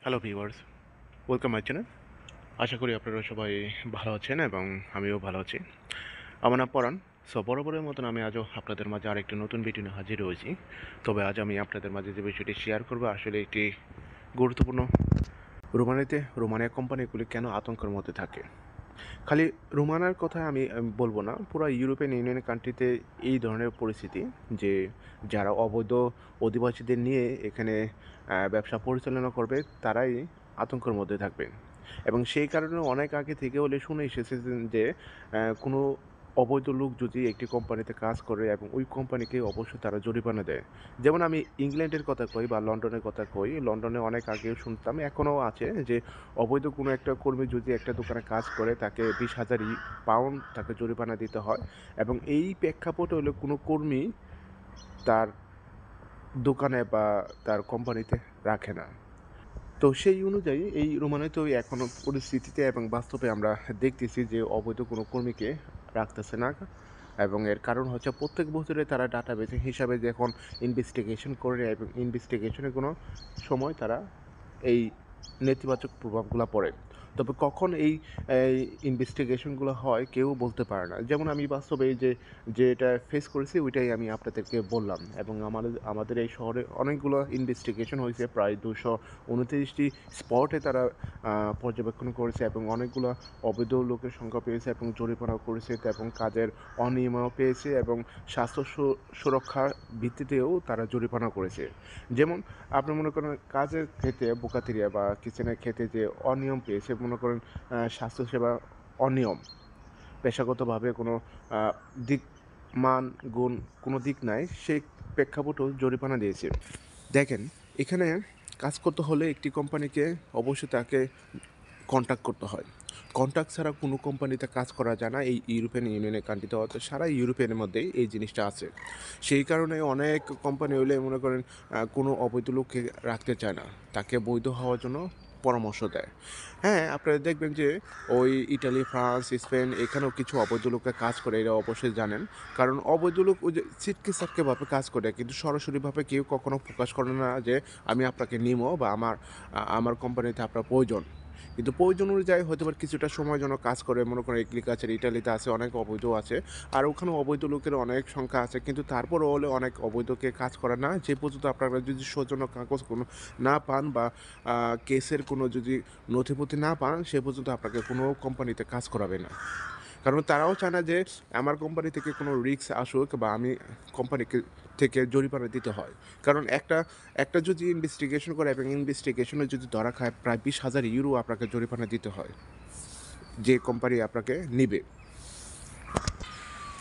Hello viewers, welcome my channel. আশা করি আপনারা সবাই ভালো আছেন এবং আমিও ভালো আছি। আমার নাম পরাণ। বরাবরের মতন আমি আজও আপনাদের মাঝে আরেকটি নতুন ভিডিও নিয়ে হাজির হয়েছি। তবে আজ আমি আপনাদের মাঝে যে বিষয়টি শেয়ার করবো আসলে একটি গুরুত্বপূর্ণ। রোমানিয়া কোম্পানিগুলি কেন আতঙ্কের মধ্যে থাকে? খালি রোমানার কথা আমি বলবো না, পুরো ইউরোপিয়ান ইউনিয়নের কান্ট্রিতে এই ধরনের পরিস্থিতি যে যারা অবৈধ অধিবাসীদের নিয়ে এখানে ব্যবসা পরিচালনা করবে তারাই আতঙ্কের মধ্যে থাকবে। এবং সেই কারণে অনেক আগে থেকে হলে শুনে এসেছেন যে কোনো অবৈধ লোক যদি একটি কোম্পানিতে কাজ করে এবং ওই কোম্পানিকে অবশ্যই তারা জরিমানা দেয়। যেমন আমি ইংল্যান্ডের কথা কই বা লন্ডনের কথা কই, লন্ডনে অনেক আগেও শুনতাম, এখনও আছে যে অবৈধ কোনো একটা কর্মী যদি একটা দোকানে কাজ করে তাকে 20,000 পাউন্ড তাকে জরিমানা দিতে হয়। এবং এই প্রেক্ষাপটে হলে কোনো কর্মী তার দোকানে বা তার কোম্পানিতে রাখে না। তো সেই অনুযায়ী এই রোমানিয়াতেও এখনও পরিস্থিতিতে এবং বাস্তবে আমরা দেখতেছি যে অবৈধ কোনো কর্মীকে রাখতেছে না। এবং এর কারণ হচ্ছে প্রত্যেক বছরে তারা ডাটাবেস হিসাবে যখন ইনভেস্টিগেশন করে এবং ইনভেস্টিগেশনের কোনো সময় তারা এই নেতিবাচক প্রভাবগুলো পড়ে। তবে কখন এই ইনভেস্টিগেশনগুলো হয় কেউ বলতে পারে না। যেমন আমি বাস্তবে এই যেটা ফেস করেছি ওইটাই আমি আপনাদেরকে বললাম। এবং আমাদের এই শহরে অনেকগুলো ইনভেস্টিগেশন হয়েছে, প্রায় 229টি স্পটে তারা পর্যবেক্ষণ করেছে এবং অনেকগুলো অবৈধ লোকের সংখ্যা পেয়েছে এবং জরিমানাও করেছে এবং কাজের অনিয়মও পেয়েছে এবং স্বাস্থ্য সুরক্ষার ভিত্তিতেও তারা জরিমানা করেছে। যেমন আপনি মনে করেন কাজের ক্ষেত্রে বোকাতেরিয়া বা কিচেনের ক্ষেত্রে যে অনিয়ম পেয়েছে, মনে করেন স্বাস্থ্যসেবা অনিয়ম, পেশাগতভাবে কোনো আহ, দিক মান গুণ কোনো দিক নাই, সেই প্রেক্ষাপটেও জরিমানা দিয়েছে। দেখেন, এখানে কাজ করতে হলে একটি কোম্পানিকে অবশ্যই তাকে কন্ট্যাক্ট করতে হয়। কন্ট্যাক্ট ছাড়া কোনো কোম্পানিতে কাজ করা যায় না এই ইউরোপিয়ান ইউনিয়নের কান্ট্রিতে, অর্থাৎ সারা ইউরোপিয়ানের মধ্যেই এই জিনিসটা আছে। সেই কারণে অনেক কোম্পানি হলে মনে করেন কোনো অবৈধ লোককে রাখতে চায় না, তাকে বৈধ হওয়ার জন্য পরামর্শ দেয়। হ্যাঁ, আপনারা দেখবেন যে ওই ইটালি, ফ্রান্স, স্পেন এখানেও কিছু অবৈধ লোকরা কাজ করে, এরা অবশ্যই জানেন। কারণ অবৈধ লোক ওই যে ছিটকে চাটকেভাবে কাজ করে, কিন্তু সরাসরিভাবে কেউ কখনো প্রকাশ করে না যে আমি আপনাকে নিবো বা আমার কোম্পানিতে আপনার প্রয়োজন। কিন্তু প্রয়োজন অনুযায়ী হয়তো বা কিছুটা সময় যেন কাজ করে, মনে করেন এগ্রিকালচার ইটালিতে আছে, অনেক অবৈধ আছে, আর ওখানে অবৈধ লোকের অনেক সংখ্যা আছে, কিন্তু তারপরও হলে অনেক অবৈধকে কাজ করে না, যে পর্যন্ত আপনারা যদি সৌজন্য কাগজ কোনো না পান বা কেসের কোনো যদি নথিপত্র না পান সে পর্যন্ত আপনাকে কোনো কোম্পানিতে কাজ করাবে না। কারণ তারাও চায় না যে আমার কোম্পানি থেকে কোনো রিস্ক আসুক বা আমি কোম্পানিকে থেকে জরিমানা দিতে হয়। কারণ একটা একটা যদি ইনভেস্টিগেশন করে এবং ইনভেস্টিগেশনে যদি ধরা খায়, প্রায় 20,000 ইউরো আপনাকে জরিমানা দিতে হয় যে কোম্পানি আপনাকে নিবে।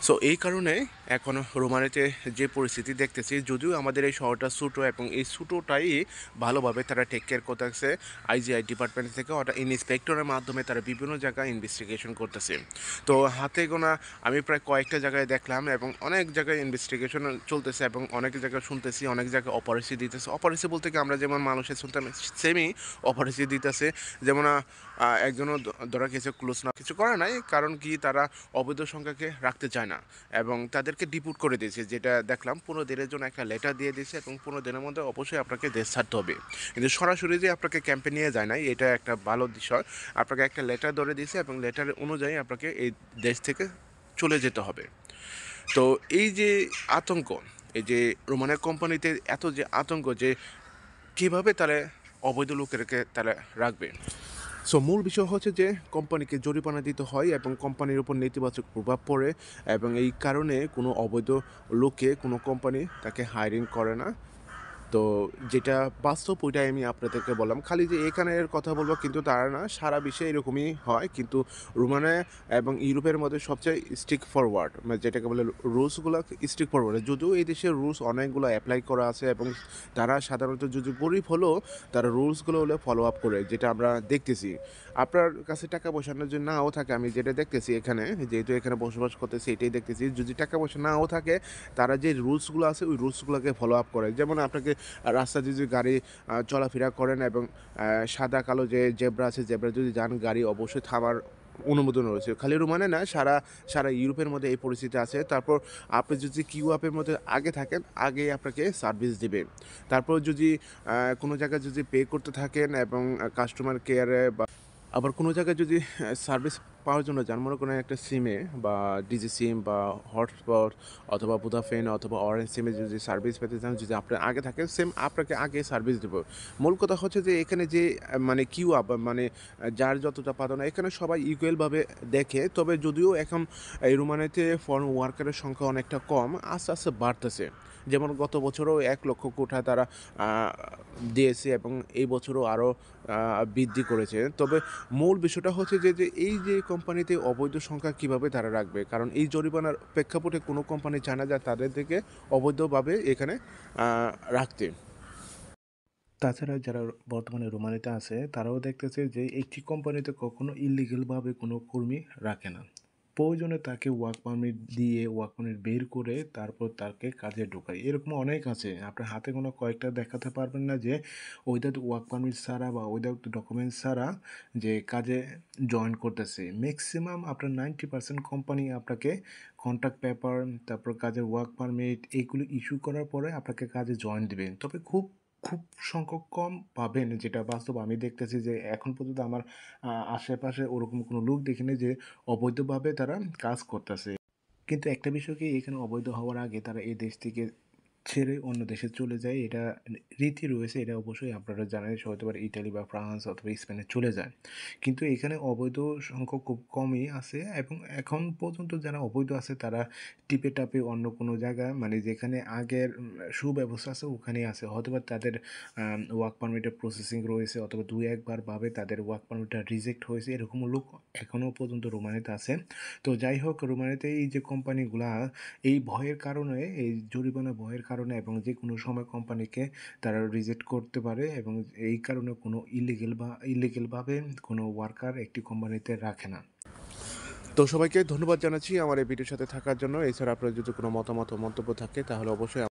সো এই কারণে এখন রোমানিতে যে পরিস্থিতি দেখতেছি, যদিও আমাদের এই শহরটা ছোটো এবং এই ছোটোটাই ভালোভাবে তারা টেক কেয়ার করতেছে আইজিআই ডিপার্টমেন্ট থেকে, অর্থাৎ ইন্সপেক্টরের মাধ্যমে তারা বিভিন্ন জায়গায় ইনভেস্টিগেশন করতেছে। তো হাতে গোনা আমি প্রায় কয়েকটা জায়গায় দেখলাম এবং অনেক জায়গায় ইনভেস্টিগেশন চলতেছে এবং অনেক জায়গায় শুনতেছি অনেক জায়গায় অপারেশন দিতেছে। অপারেশন বলতে কি আমরা যেমন মানুষের শুনতাম সেমই অপারেশন দিতেছে। যেমন একজনও ধরা গেছে ক্লোজ না, কিছু করা নাই, কারণ কি তারা অবৈধ সংখ্যাকে রাখতে চায় না এবং তাদেরকে ডিপুট করে দিয়েছে। যেটা দেখলাম 15 দিনের জন্য একটা লেটার দিয়ে দিয়েছে এবং 15 দিনের মধ্যে অবশ্যই আপনাকে দেশ ছাড়তে হবে। কিন্তু সরাসরি যে আপনাকে ক্যাম্পে নিয়ে যায় নাই, এটা একটা ভালো বিষয়। আপনাকে একটা লেটার ধরে দিয়েছে এবং লেটার অনুযায়ী আপনাকে এই দেশ থেকে চলে যেতে হবে। তো এই যে আতঙ্ক, এই যে রোমানিয়া কোম্পানিতে এত যে আতঙ্ক যে কীভাবে তারা অবৈধ লোকেরকে তারা রাখবে। সো মূল বিষয় হচ্ছে যে কোম্পানিকে জরিমানা দিতে হয় এবং কোম্পানির উপর নেতিবাচক প্রভাব পড়ে এবং এই কারণে কোনো অবৈধ লোককে কোনো কোম্পানি তাকে হায়ারিং করে না। তো যেটা বাস্তব ওইটাই আমি আপনাদেরকে বললাম। খালি যে এখানের কথা বলবো কিন্তু তারা না, সারা বিশ্বে এরকমই হয়। কিন্তু রোমানিয়া এবং ইউরোপের মধ্যে সবচেয়ে স্ট্রিক্ট ফরওয়ার্ড, মানে যেটাকে বলে রুলসগুলো স্ট্রিক্ট ফরওয়ার্ড। যদিও এই দেশের রুলস অনেকগুলো অ্যাপ্লাই করা আছে এবং তারা সাধারণত যদি গরিব হলেও তারা রুলসগুলো হলে ফলো আপ করে, যেটা আমরা দেখতেছি। আপনার কাছে টাকা পয়সা যদি নাও থাকে, আমি যেটা দেখতেছি এখানে, যেহেতু এখানে বসবাস করতেছি এটাই দেখতেছি, যদি টাকা পয়সা নাও থাকে তারা যে রুলসগুলো আছে ওই রুলসগুলোকে ফলো আপ করে। যেমন আপনাকে রাস্তা যদি গাড়ি চলাফেরা করেন এবং সাদা কালো যে জেব্রা আছে, জেব্রা যদি যান, গাড়ি অবশ্যই থামার অনুমোদন রয়েছে। খালি রোমানে না, সারা সারা ইউরোপের মধ্যে এই পরিস্থিতি আছে। তারপর আপনি যদি কিউ অ্যাপের মধ্যে আগে থাকেন, আগেই আপনাকে সার্ভিস দিবে। তারপর যদি কোনো জায়গায় যদি পে করতে থাকেন এবং কাস্টমার কেয়ারে বা আবার কোনো জায়গায় যদি সার্ভিস পাওয়ার জন্য যান, মনে করেন একটা সিমে বা ডিজি সিম বা হটস্পট অথবা ভোদাফোন অথবা অরেঞ্জ সিমে যদি সার্ভিস পেতে চান, যদি আপনি আগে থাকেন, সেম আপনাকে আগে সার্ভিস দেবে। মূল কথা হচ্ছে যে এখানে যে মানে কিউ আপ মানে যার যতটা প্রাধান্য, এখানে সবাই ইকুয়ালভাবে দেখে। তবে যদিও এখন এই রোমানিতে ফরেন ওয়ার্কারের সংখ্যা অনেকটা কম, আস্তে আস্তে বাড়তেছে। যেমন গত বছরও 1,00,000 কোঠা তারা দিয়েছে এবং এই বছরও আরও বৃদ্ধি করেছে। তবে মূল বিষয়টা হচ্ছে যে এই যে কোম্পানিতে অবৈধ সংখ্যা কিভাবে তারা রাখবে, কারণ এই জরিমানার প্রেক্ষাপটে কোনো কোম্পানি চায় না যে তাদের থেকে অবৈধভাবে এখানে রাখতে। তাছাড়া যারা বর্তমানে রোমানিতে আছে তারাও দেখতেছে যে একটি কোম্পানিতে কখনো ইলিগেলভাবে কোনো কর্মী রাখে না। প্রয়োজনে তাকে ওয়ার্ক পারমিট দিয়ে ওয়ার্ক পারমিট বের করে তারপর তাকে কাজে ঢোকায়। এরকম অনেক আছে। আপনার হাতে গোনা কয়েকটা দেখাতে পারবেন না যে উইদাউট ওয়ার্ক পারমিট ছাড়া বা উইদাউট ডকুমেন্টস ছাড়া যে কাজে জয়েন করতেছে। ম্যাক্সিমাম আপনার 90% কোম্পানি আপনাকে কন্ট্রাক্ট পেপার, তারপর কাজের ওয়ার্ক পারমিট এইগুলো ইস্যু করার পরে আপনাকে কাজে জয়েন দিবেন। তবে খুব খুব সংখ্যক কম পাবেন, যেটা বাস্তব আমি দেখতেছি যে এখন পর্যন্ত আমার আশেপাশে ওরকম কোনো লোক দেখিনি যে অবৈধভাবে তারা কাজ করতেছে। কিন্তু একটা বিষয় কি, এখানে অবৈধ হওয়ার আগে তারা এই দেশ থেকে ছেড়ে অন্য দেশে চলে যায়, এটা রীতি রয়েছে। এটা অবশ্যই আপনারা জানেন, হয়তো বা ইটালি বা ফ্রান্স অথবা স্পেনে চলে যায়। কিন্তু এখানে অবৈধ সংখ্যক খুব কমই আছে এবং এখন পর্যন্ত যারা অবৈধ আছে তারা টিপে টাপে অন্য কোনো জায়গায়, মানে যেখানে আগের সুব্যবস্থা আছে ওখানেই আছে। হয়তোবা তাদের ওয়ার্ক পারমিটের প্রসেসিং রয়েছে অথবা ২-১ বার ভাবে তাদের ওয়ার্ক পারমিটটা রিজেক্ট হয়েছে, এরকম লোক এখনও পর্যন্ত রোমানিতে আছে। তো যাই হোক, রোমানিতে এই যে কোম্পানিগুলা এই ভয়ের কারণে, এই জরিমানা ভয়ের কারণে এবং যে কোনো সময় কোম্পানিকে তারা রিজেক্ট করতে পারে এবং এই কারণে কোনো ইলিগেলভাবে কোনো ওয়ার্কার একটি কোম্পানিতে রাখে না। তো সবাইকে ধন্যবাদ জানাচ্ছি আমার এই ভিডিওর সাথে থাকার জন্য। এছাড়া আপনার যদি কোনো মতামত ও মন্তব্য থাকে তাহলে অবশ্যই